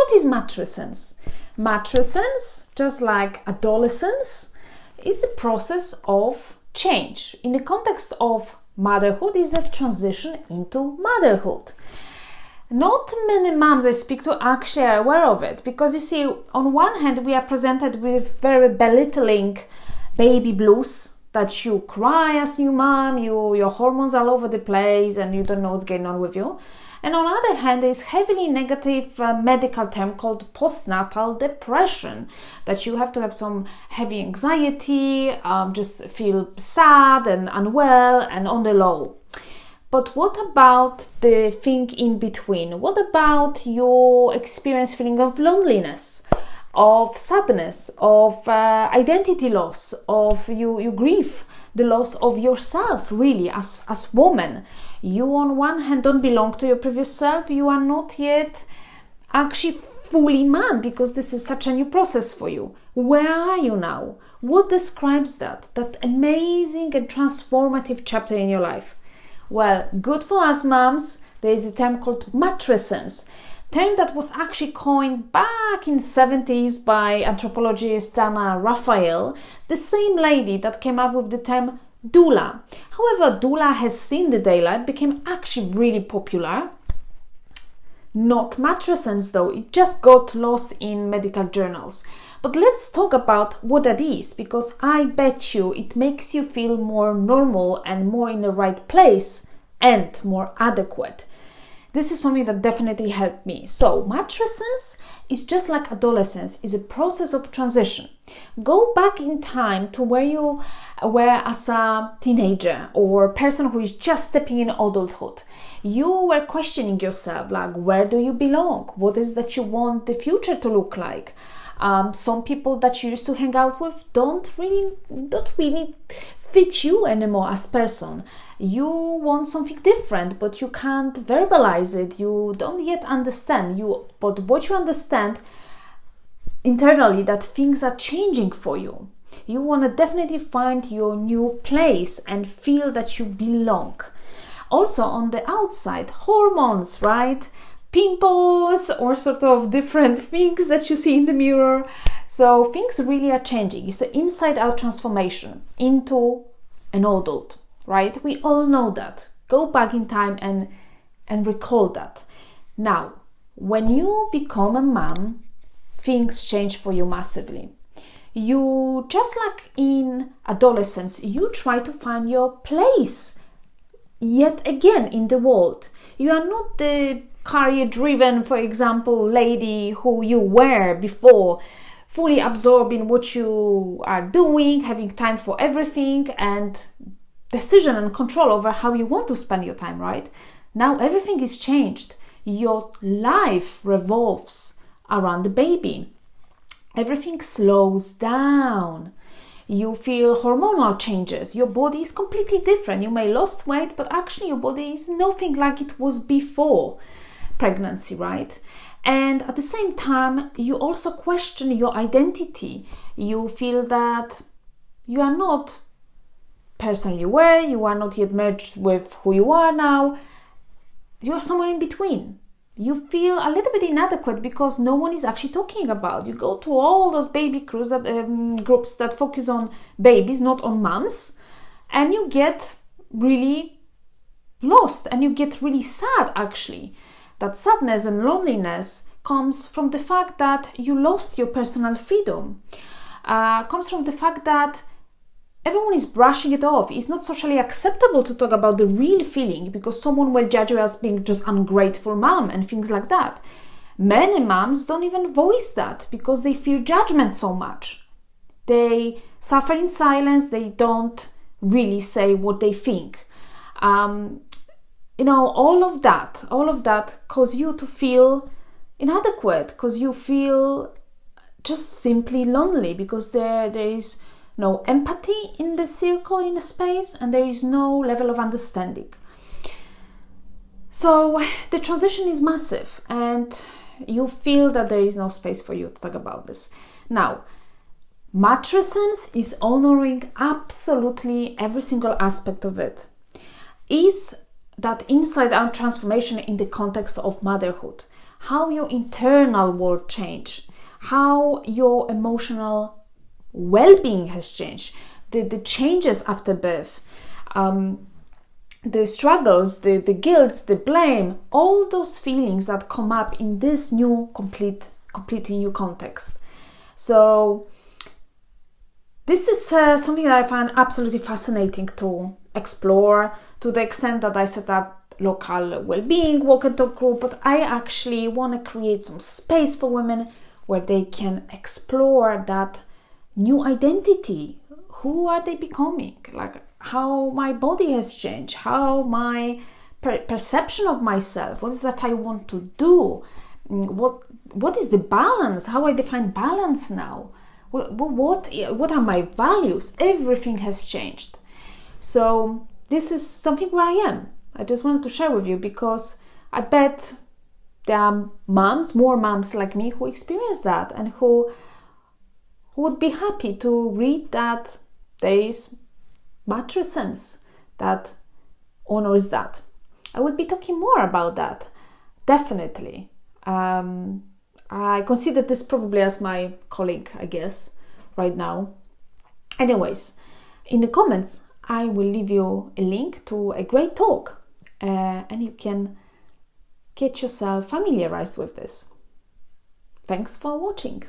what is matrescence? Matrescence, just like adolescence, is the process of change. In the context of motherhood, is a transition into motherhood. Not many moms I speak to actually are aware of it, because you see, on one hand, we are presented with very belittling baby blues, that you cry as new mom, your hormones all over the place and you don't know what's going on with you. And on the other hand, there is heavily negative medical term called postnatal depression, that you have to have some heavy anxiety, just feel sad and unwell and on the low. But what about the thing in between? What about your experience feeling of loneliness, of sadness, of identity loss, of you grief, the loss of yourself, really, as woman? You on one hand don't belong to your previous self, you are not yet actually fully man, because this is such a new process for you. Where are you now? What describes that amazing and transformative chapter in your life? Well, good for us moms, there is a term called matrescence, term that was actually coined back in the 70s by anthropologist Dana Raphael, the same lady that came up with the term doula. However, doula has seen the daylight, became actually really popular. Not matrescence though, it just got lost in medical journals. But let's talk about what that is, because I bet you it makes you feel more normal and more in the right place and more adequate. This is something that definitely helped me. So matrescence is just like adolescence, is a process of transition. Go back in time to where you were as a teenager or a person who is just stepping in adulthood. You were questioning yourself, like, where do you belong? What is that you want the future to look like? Some people that you used to hang out with don't really fit you anymore as person. You want something different, but you can't verbalize it. You don't yet understand. But what you understand internally, that things are changing for you. You want to definitely find your new place and feel that you belong. Also on the outside, hormones, right? Pimples or sort of different things that you see in the mirror. So things really are changing. It's the inside out transformation into an adult, right? We all know that. Go back in time and recall that. Now, when you become a mom, things change for you massively. You, just like in adolescence, you try to find your place yet again in the world. You are not the career-driven, for example, lady who you were before, fully absorbed in what you are doing, having time for everything and decision and control over how you want to spend your time, right? Now everything is changed. Your life revolves around the baby. Everything slows down. You feel hormonal changes. Your body is completely different. You may lost weight, but actually your body is nothing like it was before pregnancy, right? And at the same time, you also question your identity. You feel that you are not person you were, you are not yet merged with who you are now. You are somewhere in between. You feel a little bit inadequate because no one is actually talking about. You go to all those baby groups that focus on babies, not on moms, and you get really lost and you get really sad actually. That sadness and loneliness comes from the fact that you lost your personal freedom. Comes from the fact that everyone is brushing it off. It's not socially acceptable to talk about the real feeling because someone will judge you as being just ungrateful mom and things like that. Many moms don't even voice that because they fear judgment so much. They suffer in silence. They don't really say what they think. All of that cause you to feel inadequate, cause you feel just simply lonely because there is no empathy in the circle, in the space, and there is no level of understanding. So the transition is massive and you feel that there is no space for you to talk about this. Now, matrescence is honoring absolutely every single aspect of it. Is that inside-out transformation in the context of motherhood. how your internal world changed, how your emotional well-being has changed, the changes after birth, the struggles, the guilt, the blame, all those feelings that come up in this new, completely new context. So this is something that I find absolutely fascinating to explore, to the extent that I set up local well-being walk and talk group, but I actually want to create some space for women where they can explore that new identity. Who are they becoming? Like how my body has changed, how my perception of myself, what is that I want to do, what is the balance, how I define balance now, what are my values. Everything has changed. So this is something where I am. I just wanted to share with you because I bet there are more moms like me who experience that and who would be happy to read that there is matrescence that honors that. I will be talking more about that, definitely. I consider this probably as my colleague, I guess, right now. Anyways, in the comments, I will leave you a link to a great talk and you can get yourself familiarized with this. Thanks for watching.